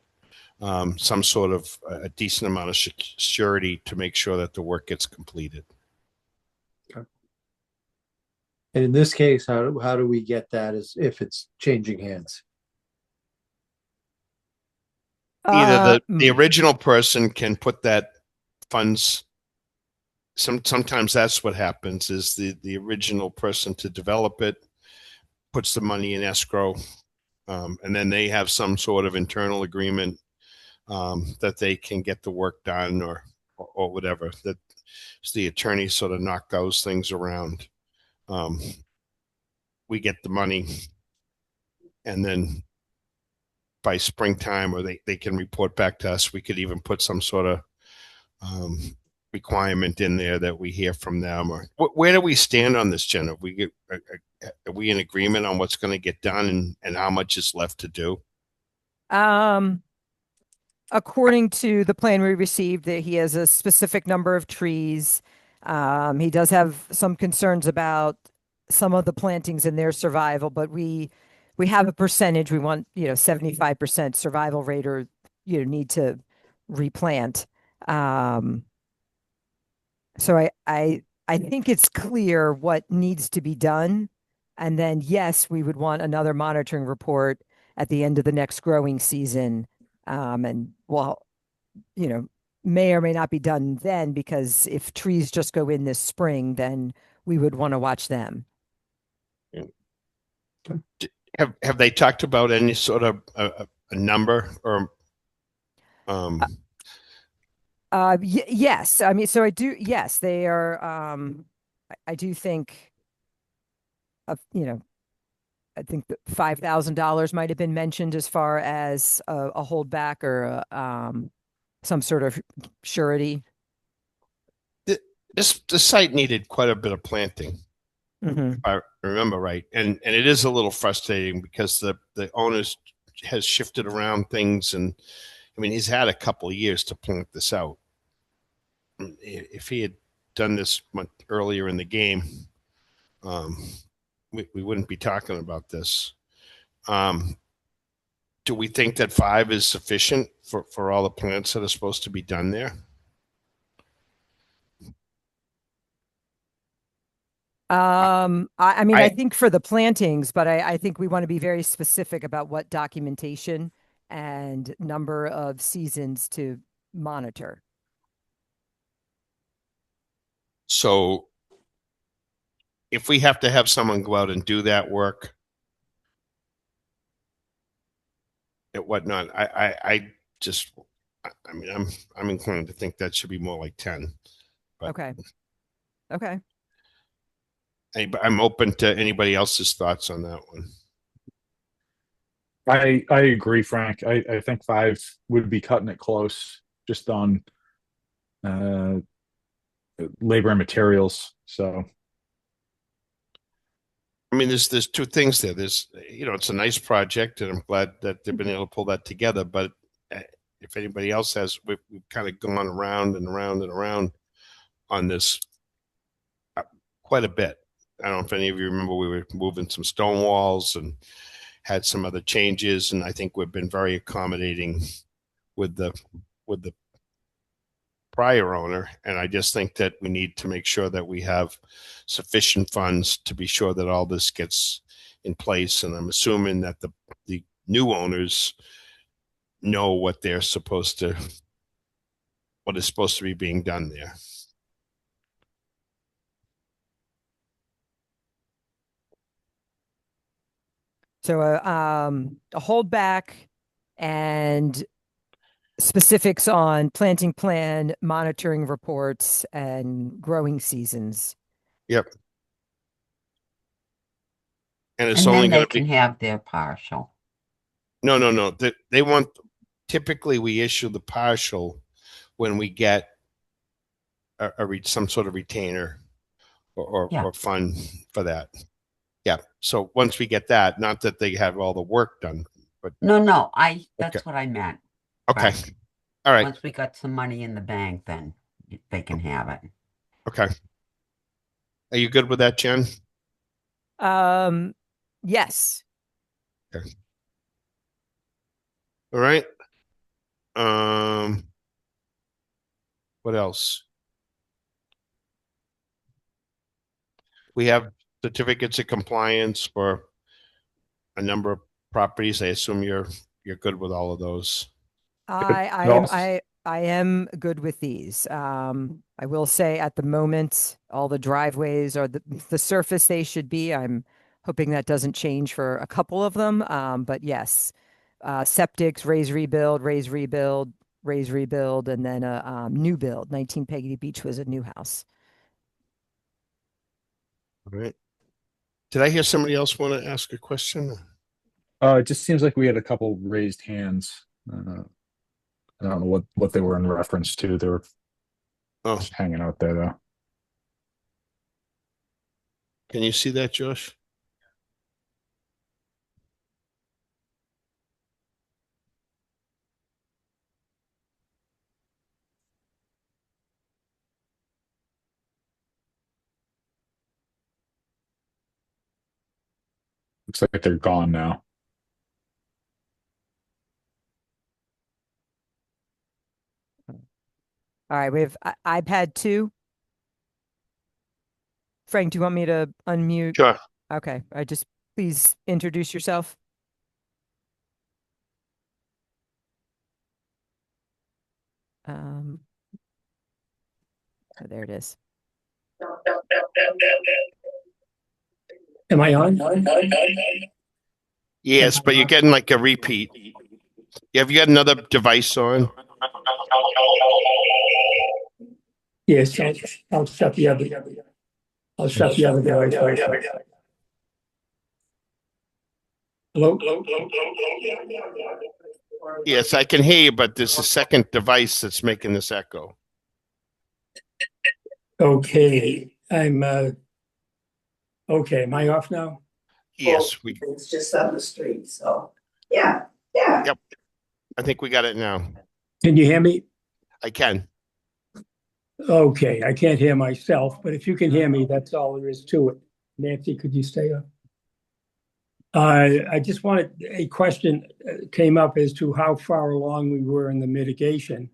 some sort of a decent amount of surety to make sure that the work gets completed. Okay. And in this case, how do we get that as if it's changing hands? Either the original person can put that funds. Sometimes that's what happens is the original person to develop it puts the money in escrow, and then they have some sort of internal agreement that they can get the work done or whatever. That the attorneys sort of knock those things around. We get the money, and then by springtime, or they can report back to us. We could even put some sort of requirement in there that we hear from them. Or where do we stand on this, Jen? Are we in agreement on what's going to get done and how much is left to do? According to the plan we received, that he has a specific number of trees. He does have some concerns about some of the plantings and their survival, but we have a percentage. We want 75% survival rate, or need to replant. So I I think it's clear what needs to be done. And then, yes, we would want another monitoring report at the end of the next growing season. And well, you know, may or may not be done then, because if trees just go in this spring, then we would want to watch them. Have they talked about any sort of a number or Yes. I mean, so I do, yes, they are, I do think of, I think that $5,000 might have been mentioned as far as a holdback or some sort of surety. this site needed quite a bit of planting, Hmm. if I remember right, and it is a little frustrating because the owners has shifted around things, and I mean he's had a couple of years to plant this out. If he had done this much earlier in the game, um, we wouldn't be talking about this. Um, do we think that 5 is sufficient for all the plants that are supposed to be done there? I mean, I I think for the plantings, but I think we want to be very specific about what documentation and number of seasons to monitor. So if we have to have someone go out and do that work and whatnot, I just, I mean, I'm inclined to think that should be more like 10. But Okay. Okay. I'm open to anybody else's thoughts on that one. I agree, Frank. I think 5 would be cutting it close just on uh, labor and materials. So I mean, there's two things there. There's, it's a nice project, and I'm glad that they've been able to pull that together. But if anybody else has, we've kind of gone around and around and around on this quite a bit. I don't know if any of you remember we were moving some stone walls and had some other changes, and I think we've been very accommodating with the prior owner. And I just think that we need to make sure that we have sufficient funds to be sure that all this gets in place. And I'm assuming that the new owners know what is supposed to be being done there. So a holdback and specifics on planting plan, monitoring reports, and growing seasons. Yep. And it's And only then they going to can be have their partial. no. They want, typically we issue the partial when we get some sort of retainer Yeah. or fund for that. Yeah. So once we get that, not that they have all the work done, but No, okay. that's what I meant. Okay. Right. All right. Once we got some money in the bank, then they can have it. Okay. Are you good with that, Jen? Yes. Okay. All right. What else? We have certificates of compliance for a number of properties. I assume you're good with all of those. I am good with these. I will say at the moment, all the driveways are the surface they should be. I'm hoping that doesn't change for a couple of them. But yes, septics, raise rebuild, and then a new build. 19 Peggy Beach was a new house. All right. Did I hear somebody else want to ask a question? it just seems like we had a couple raised hands. I don't know what they were in reference to. They were Oh, just hanging out there though. can you see that, Josh? Looks like they're gone now. All right, we have iPad 2. Frank, do you want me to unmute? Sure. Okay, please introduce yourself. Oh, there it is. Am I on? Yes, but you're getting like a repeat. Have you got another device on? Yes, I'll shut the other. I'll shut the other device. Hello? Yes, I can hear you, but there's a second device that's making this echo. Okay, okay, am I off now? Yes, It's just on the street, so, yeah. Yep. I think we got it now. Can you hear me? I can. Okay, I can't hear myself, but if you can hear me, that's all there is to it. Nancy, could you stay up? I just wanted, a question came up as to how far along we were in the mitigation.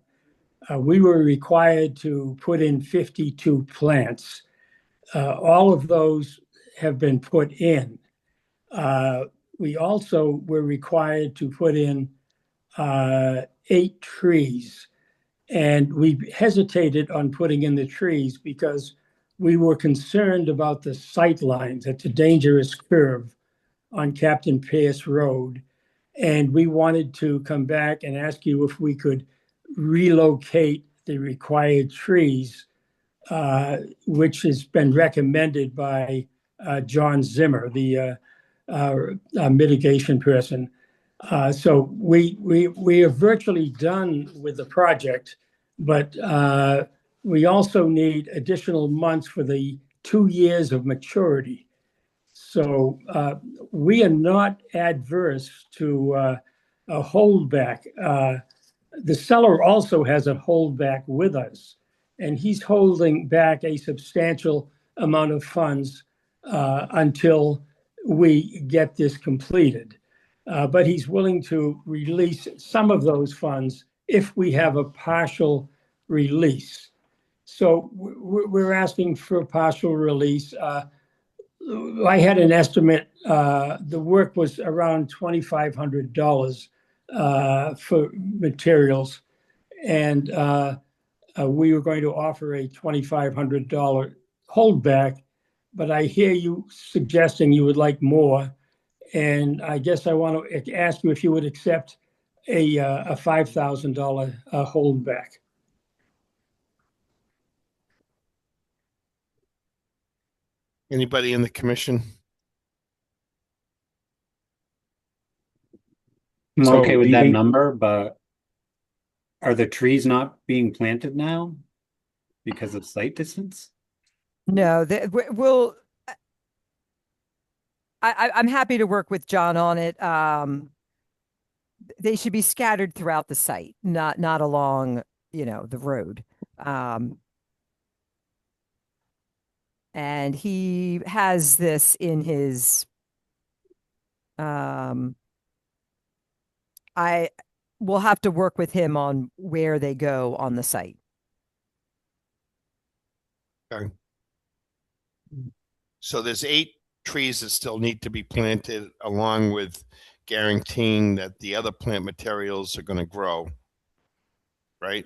We were required to put in 52 plants. All of those have been put in. We also were required to put in 8 trees. And we hesitated on putting in the trees because we were concerned about the sight lines. It's a dangerous curve on Captain Pierce Road. And we wanted to come back and ask you if we could relocate the required trees, which has been recommended by John Zimmer, the mitigation person. So we are virtually done with the project, but we also need additional months for the 2 years of maturity. So we are not adverse to a holdback. The seller also has a holdback with us, and he's holding back a substantial amount of funds until we get this completed. But he's willing to release some of those funds if we have a partial release. So we're asking for a partial release. I had an estimate, the work was around $2,500 for materials. And we were going to offer a $2,500 holdback, but I hear you suggesting you would like more. And I guess I want to ask you if you would accept a $5,000 holdback. Anybody in the commission? I'm So okay with the that eight- number, but are the trees not being planted now because of sight distance? No, we'll. I'm happy to work with John on it. They should be scattered throughout the site, not along, the road. And he has this in his. I will have to work with him on where they go on the site. Okay. So there's 8 trees that still need to be planted, along with guaranteeing that the other plant materials are going to grow, right?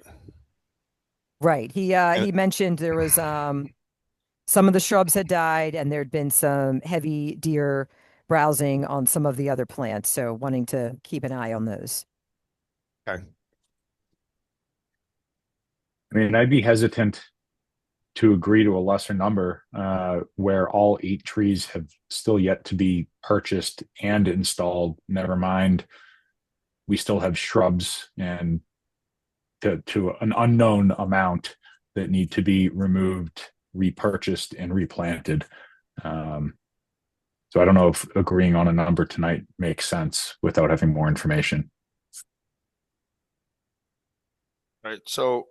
Right. He mentioned there was some of the shrubs had died and there'd been some heavy deer browsing on some of the other plants. So wanting to keep an eye on those. Okay. I mean, I'd be hesitant to agree to a lesser number where all 8 trees have still yet to be purchased and installed. Never mind, we still have shrubs and to an unknown amount that need to be removed, repurchased, and replanted. So I don't know if agreeing on a number tonight makes sense without having more information. All right. So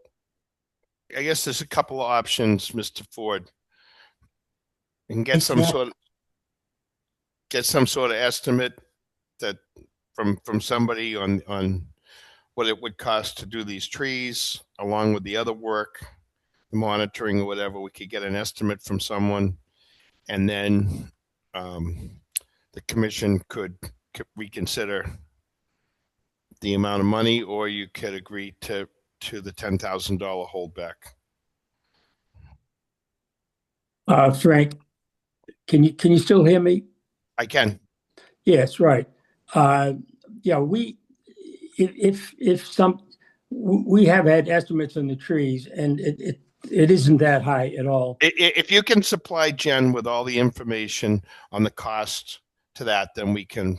I guess there's a couple of options, Mr. Ford. You can get some sort of estimate that from somebody on what it would cost to do these trees, along with the other work, the monitoring or whatever. We could get an estimate from someone, and then the commission could reconsider the amount of money, or you could agree to the $10,000 holdback. Frank, can you still hear me? I can. Yes, right. Yeah, we have had estimates in the trees, and it isn't that high at all. If you can supply Jen with all the information on the cost to that, then we can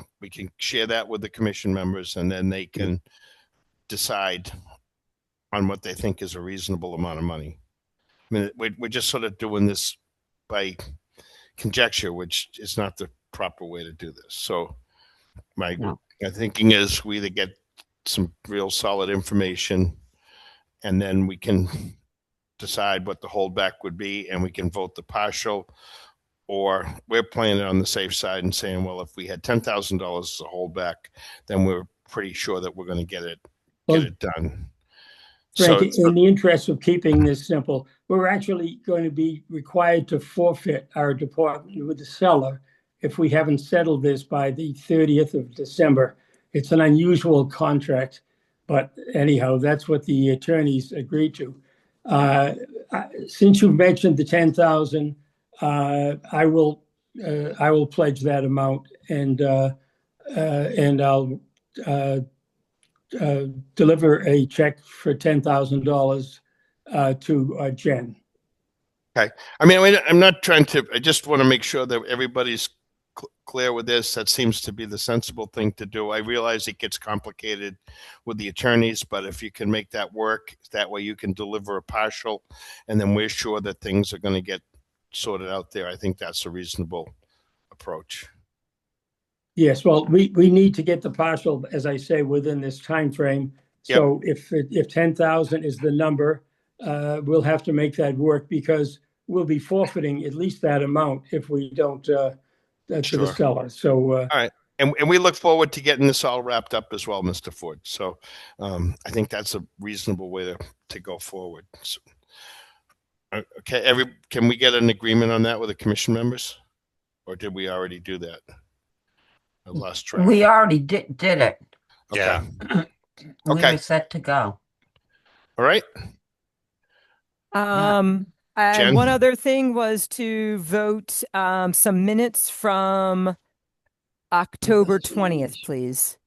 share that with the commission members, and then they can decide on what they think is a reasonable amount of money. I mean, we're just sort of doing this by conjecture, which is not the proper way to do this. So my thinking is we either get some real solid information, and then we can decide what the holdback would be, and we can vote the partial, or we're playing it on the safe side and saying, well, if we had $10,000 as a holdback, then we're pretty sure that we're going to get it done. Frank, in the interest of keeping this simple, we're actually going to be required to forfeit our department with the seller if we haven't settled this by the 30th of December. It's an unusual contract, but anyhow, that's what the attorneys agreed to. Since you mentioned the 10,000, I will pledge that amount, and I'll deliver a check for $10,000 to Jen. Okay. I mean, I'm not trying to, I just want to make sure that everybody's clear with this. That seems to be the sensible thing to do. I realize it gets complicated with the attorneys, but if you can make that work, that way you can deliver a partial, and then we're sure that things are going to get sorted out there. I think that's a reasonable approach. Yes, well, we need to get the partial, as I say, within this time frame. So if 10,000 is the number, we'll have to make that work, because we'll be forfeiting at least that amount if we don't to the seller. So all right, and we look forward to getting this all wrapped up as well, Mr. Ford. So I think that's a reasonable way to go forward. So, okay, can we get an agreement on that with the commission members, or did we already do that? I lost track. We already did it. Okay. Yeah. We were set to go. All right. And one other thing was to vote some minutes from October 20th, please.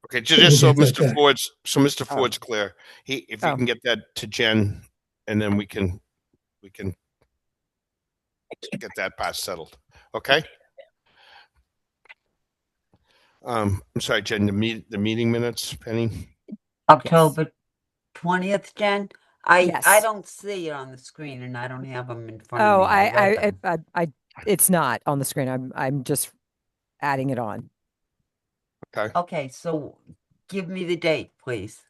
Okay, just so Mr. Ford's clear. If you can get that to Jen, and then we can get that part settled. Okay. I'm sorry, Jen, the meeting minutes, Penny? October 20th, Jen? Yes. I don't see it on the screen, and I don't have them in front of me. It's not on the screen. I'm just adding it on. Okay. Okay, so give me the date, please.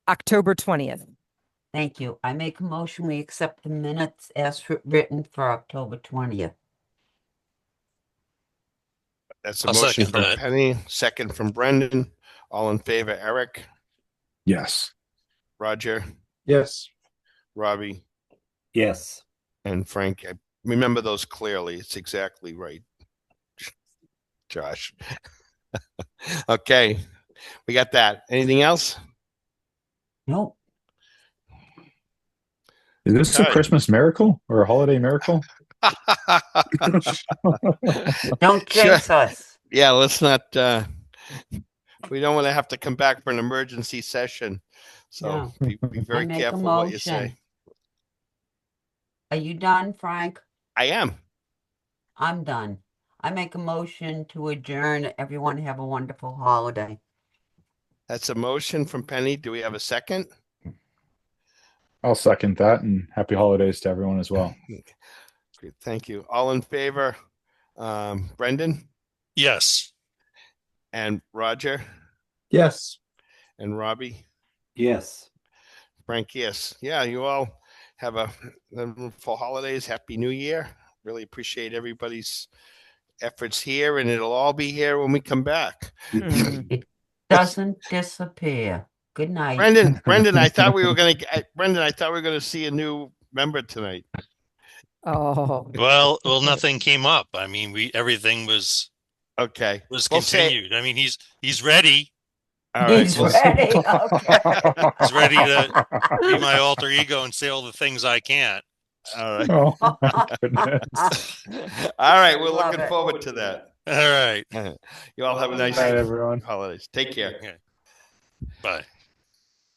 October 20th. Thank you. I make a motion we accept the minutes as written for October 20th. That's a motion from Penny, second from Brendan. All in favor, Eric? Yes. Roger? Yes. Robbie? Yes. And Frank, I remember those clearly. It's exactly right. Josh. Okay. We got that. Anything else? Nope. Is this a Christmas miracle or a holiday miracle? Don't jinx us. Yeah, let's not. We don't want to have to come back for an emergency session. So be very careful what you say. Are you done, Frank? I am. I'm done. I make a motion to adjourn. Everyone have a wonderful holiday. That's a motion from Penny. Do we have a second? I'll second that, and happy holidays to everyone as well. Great, thank you. All in favor? Brendan? Yes. And Roger? Yes. And Robbie? Yes. Frank, yes. Yeah, you all have a wonderful holidays. Happy New Year. Really appreciate everybody's efforts here, and it'll all be here when we come back. It doesn't disappear. Good night. Brendan, I thought we were gonna see a new member tonight. Oh, Well, nothing came up. I mean, everything was Okay. was We'll say- continued. I mean, he's ready. All right. He's We'll, ready. Okay. He's ready to be my alter ego and say all the things I can't. all right. Oh, my goodness. All right. We're Love looking it. forward to that. All right. You all have a nice Bye, everyone. holidays. Take care. Okay. Bye.